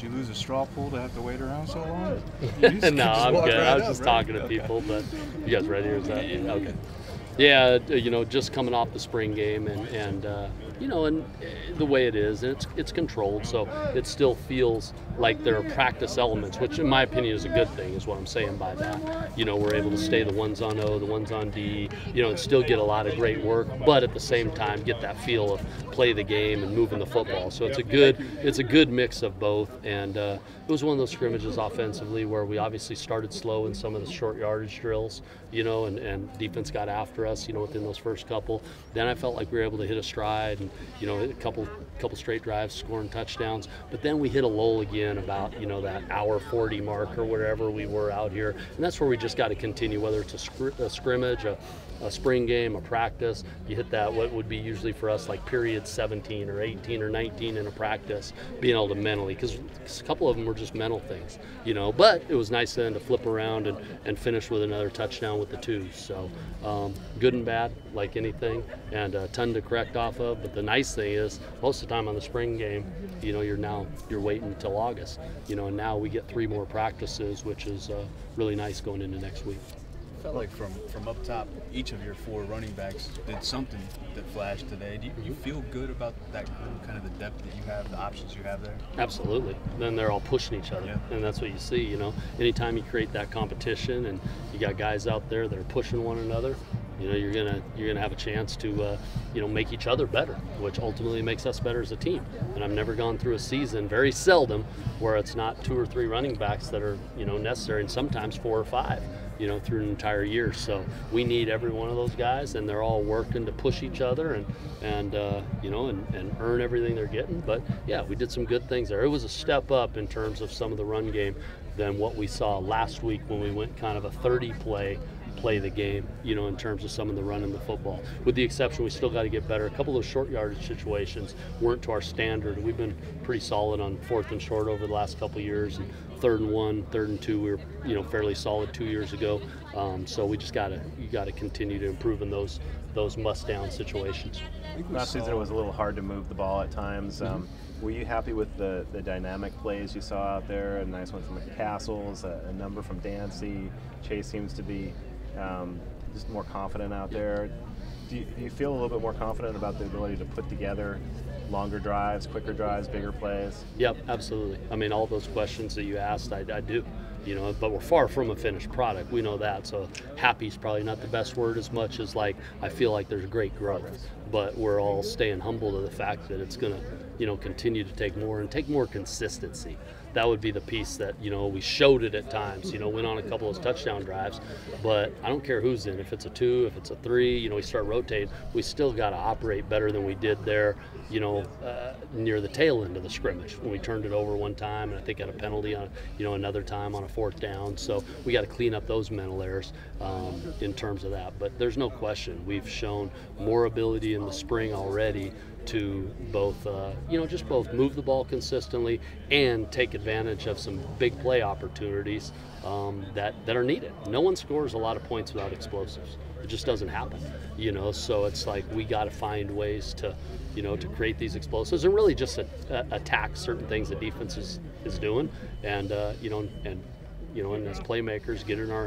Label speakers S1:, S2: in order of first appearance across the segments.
S1: Did you lose a straw pool to have to wait around so long?
S2: No, I'm good. I was just talking to people, but you guys ready or is that okay? Yeah, just coming off the spring game and the way it is, and it's controlled, so it still feels like there are practice elements, which in my opinion is a good thing, is what I'm saying by that. We're able to stay the ones on O, the ones on D, and still get a lot of great work, but at the same time get that feel of play the game and moving the football. So it's a good mix of both, and it was one of those scrimmages offensively where we obviously started slow in some of the short yardage drills, and defense got after us, within those first couple. Then I felt like we were able to hit a stride and, hit a couple straight drives, scoring touchdowns. But then we hit a lull again about, that hour 40 mark or wherever we were out here. And that's where we just got to continue, whether it's a scrimmage, a spring game, a practice. You hit that, what would be usually for us like period 17 or 18 or 19 in a practice, being able to mentally, because a couple of them were just mental things, but it was nice then to flip around and finish with another touchdown with the twos. So good and bad, like anything, and a ton to correct off of. But the nice thing is, most of the time on the spring game, you're waiting until August, and now we get 3 more practices, which is really nice going into next week.
S1: Felt like from up top, each of your 4 running backs did something that flashed today. Do you feel good about that group, kind of the depth that you have, the options you have there?
S2: Absolutely. Then they're all pushing each other, and that's what you see. Anytime you create that competition and you got guys out there that are pushing one another, you're gonna have a chance to make each other better, which ultimately makes us better as a team. And I've never gone through a season, very seldom, where it's not 2 or 3 running backs that are necessary, and sometimes 4 or 5. Through an entire year. So we need every one of those guys, and they're all working to push each other and earn everything they're getting. But yeah, we did some good things there. It was a step up in terms of some of the run game than what we saw last week when we went kind of a 30 play the game, in terms of some of the running the football. With the exception, we still got to get better. A couple of those short yardage situations weren't to our standard. We've been pretty solid on 4th and short over the last couple of years, and 3rd and 1, 3rd and 2, we were fairly solid 2 years ago. So we just gotta continue to improve in those must-down situations.
S3: Last season it was a little hard to move the ball at times. Were you happy with the dynamic plays you saw out there? A nice one from the Castles, a number from Dancy. Chase seems to be just more confident out there. Do you feel a little bit more confident about the ability to put together longer drives, quicker drives, bigger plays?
S2: Yep, absolutely. I mean, all those questions that you asked, I do. But we're far from a finished product. We know that. So happy is probably not the best word, as much as like I feel like there's great growth. But we're all staying humble to the fact that it's going to, continue to take more and take more consistency. That would be the piece that, we showed it at times, went on a couple of those touchdown drives, but I don't care who's in. If it's a 2, if it's a 3, we start rotating, we still got to operate better than we did there, near the tail end of the scrimmage when we turned it over one time, and I think had a penalty on, another time on a 4th down. So we got to clean up those mental errors in terms of that. But there's no question we've shown more ability in the spring already to both, just both move the ball consistently and take advantage of some big play opportunities that are needed. No one scores a lot of points without explosives. It just doesn't happen, so it's like we got to find ways to, to create these explosives and really just attack certain things that defense is doing, and and as playmakers,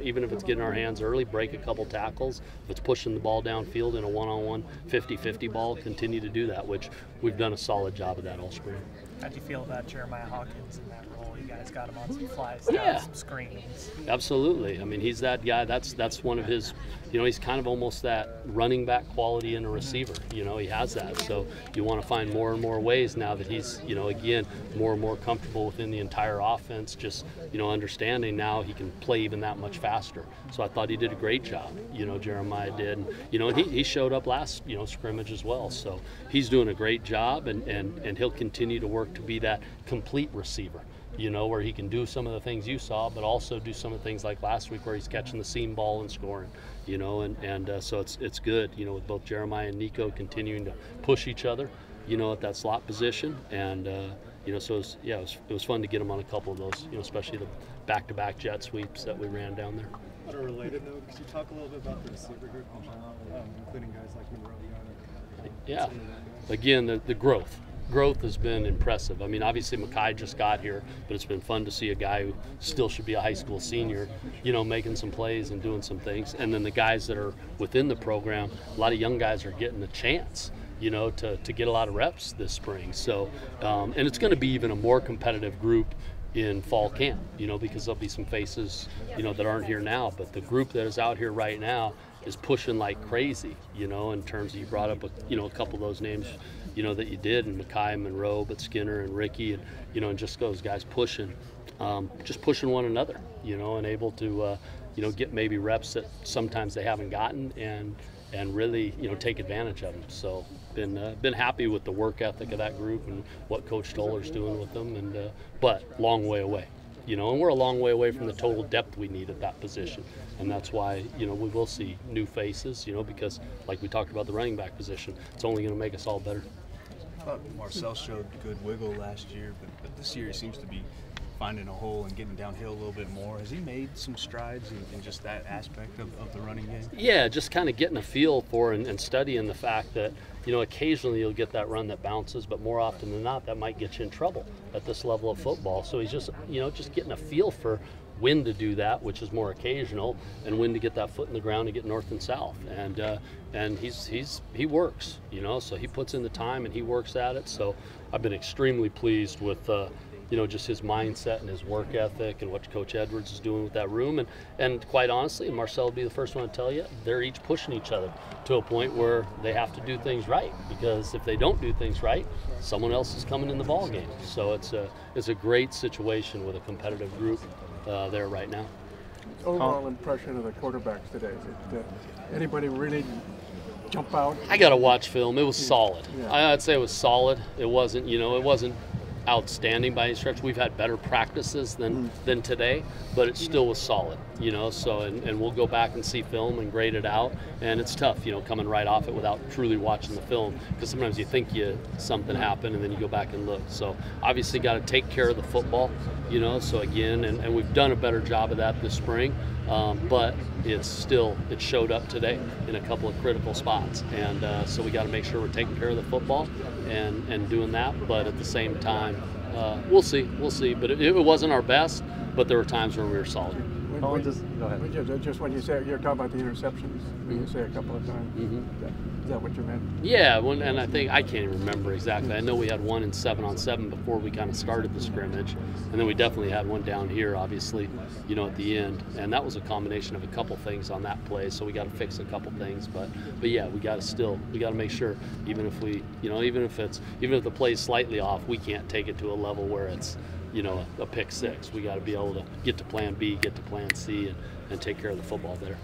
S2: even if it's getting our hands early, break a couple tackles. If it's pushing the ball downfield in a one-on-one 50-50 ball, continue to do that, which we've done a solid job of that all spring.
S4: How'd you feel about Jeremiah Hawkins in that role? You guys got him on some flies, down some screens.
S2: Absolutely. I mean, he's that guy. That's one of his, he's kind of almost that running back quality in a receiver. He has that. So you want to find more and more ways now that he's, again, more and more comfortable within the entire offense, just, understanding now he can play even that much faster. So I thought he did a great job, Jeremiah did. And, he showed up last, scrimmage as well. So he's doing a great job, and he'll continue to work to be that complete receiver, where he can do some of the things you saw, but also do some of the things like last week where he's catching the seam ball and scoring, so it's good, with both Jeremiah and Nico continuing to push each other, at that slot position. And, so it was fun to get him on a couple of those, especially the back-to-back jet sweeps that we ran down there.
S5: On a related note, could you talk a little bit about the receiver group in general, including guys like Monroe?
S2: Yeah, again, the growth. growth has been impressive. I mean, obviously Mackay just got here, but it's been fun to see a guy who still should be a high school senior, you know, making some plays and doing some things. And then the guys that are within the program, a lot of young guys are getting a chance, you know, to get a lot of reps this spring. So, and it's going to be even a more competitive group in fall camp, you know, because there'll be some faces, you know, that aren't here now. But the group that is out here right now is pushing like crazy, you know, in terms of, you brought up, you know, a couple of those names, you know, that you did, and Mackay, Monroe, but Skinner and Ricky, and, you know, and just those guys pushing, just pushing one another, you know, and able to, you know, get maybe reps that sometimes they haven't gotten, and really, you know, take advantage of them. So been happy with the work ethic of that group and what Coach Stoller's doing with them, and but long way away, you know, and we're a long way away from the total depth we need at that position. And that's why, you know, we will see new faces, you know, because like we talked about the running back position, it's only going to make us all better.
S1: I thought Marcel showed good wiggle last year, but this year he seems to be finding a hole and getting downhill a little bit more. Has he made some strides in just that aspect of the running game?
S2: Yeah, just kind of getting a feel for and studying the fact that, you know, occasionally you'll get that run that bounces, but more often than not, that might get you in trouble at this level of football. So he's just, you know, just getting a feel for when to do that, which is more occasional, and when to get that foot in the ground and get north and south. And he works, you know, so he puts in the time and he works at it. So I've been extremely pleased with you know, just his mindset and his work ethic and what Coach Edwards is doing with that room. And quite honestly, and Marcel will be the first one to tell you, they're each pushing each other to a point where they have to do things right, because if they don't do things right, someone else is coming in the ball game. So it's a great situation with a competitive group there right now.
S6: Overall impression of the quarterbacks today, did anybody really jump out?
S2: I got to watch film. It was solid.
S6: Yeah.
S2: I'd say it was solid. It wasn't, you know, it wasn't outstanding by any stretch. We've had better practices than today, but it still was solid, you know. So and we'll go back and see film and grade it out, and it's tough, you know, coming right off it without truly watching the film, because sometimes you think something happened and then you go back and look. So obviously got to take care of the football, you know. So again, and we've done a better job of that this spring, but it showed up today in a couple of critical spots, and so we got to make sure we're taking care of the football and doing that. But at the same time, we'll see. But it wasn't our best, but there were times where we were solid.
S3: Go ahead.
S6: Just when you say, you're talking about the interceptions, when you say a couple of times, is that what you meant?
S2: Yeah, and I think, I can't even remember exactly. I know we had one in 7-on-7 before we kind of started the scrimmage, and then we definitely had one down here, obviously, you know, at the end, and that was a combination of a couple things on that play. So we got to fix a couple things, but yeah, we got to make sure, even if the play's slightly off, we can't take it to a level where it's, you know, a pick six. We got to be able to get to plan B, get to plan C, and take care of the football there.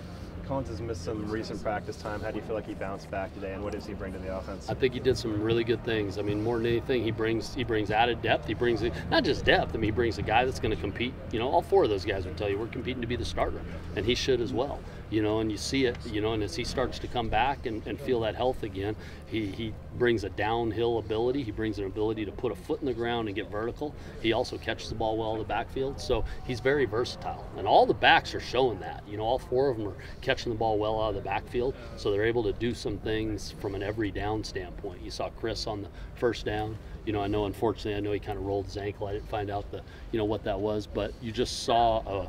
S3: Collins has missed some recent practice time. How do you feel like he bounced back today, and what does he bring to the offense?
S2: I think he did some really good things. I mean, more than anything, he brings added depth. He brings not just depth. I mean, he brings a guy that's going to compete. You know, all four of those guys would tell you we're competing to be the starter, and he should as well. You know, and you see it. You know, and as he starts to come back and feel that health again, he brings a downhill ability. He brings an ability to put a foot in the ground and get vertical. He also catches the ball well in the backfield. So he's very versatile, and all the backs are showing that. You know, all four of them are catching the ball well out of the backfield, so they're able to do some things from an every down standpoint. You saw Chris on the first down. You know, unfortunately, he kind of rolled his ankle. I didn't find out what that was, but you just saw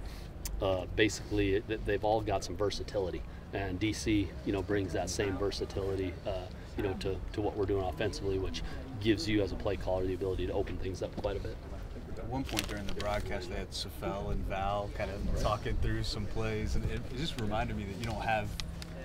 S2: basically that they've all got some versatility, and DC, you know, brings that same versatility, you know, to what we're doing offensively, which gives you as a play caller the ability to open things up quite a bit.
S1: At one point during the broadcast, they had Safel and Val kind of talking through some plays, and it just reminded me that you don't have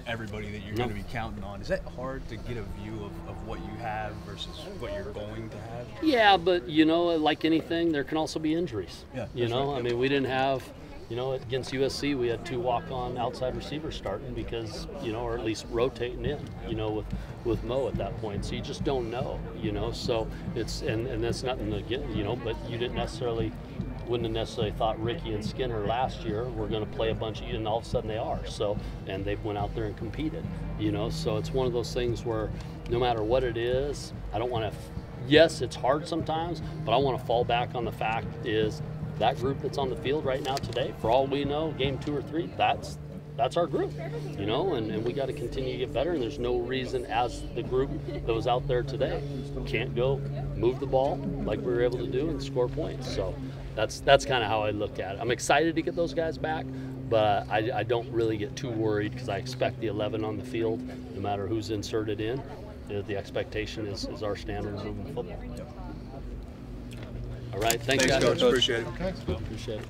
S1: everybody that you're going to be counting on. Is that hard to get a view of what you have versus what you're going to have?
S2: Yeah, but, you know, like anything, there can also be injuries.
S1: Yeah,
S2: you know,
S1: right.
S2: I mean, we didn't have, you know, against USC, we had 2 walk-on outside receivers starting because, you know, or at least rotating in, you know, with Mo at that point. So you just don't know, you know. So it's, and that's nothing again, you know, but you wouldn't have necessarily thought Ricky and Skinner last year were going to play a bunch, and all of a sudden they are. So, and they went out there and competed, you know. So it's one of those things where no matter what it is, I don't want to, yes, it's hard sometimes, but I want to fall back on the fact is that group that's on the field right now today, for all we know, game 2 or 3, that's that's our group, you know, and we got to continue to get better. And there's no reason as the group that was out there today can't go move the ball like we were able to do and score points. So that's kind of how I look at it. I'm excited to get those guys back, but I don't really get too worried because I expect the 11 on the field, no matter who's inserted in. The expectation is our standard moving football. All right, thanks guys.
S1: Coach. Appreciate it.
S2: Appreciate it.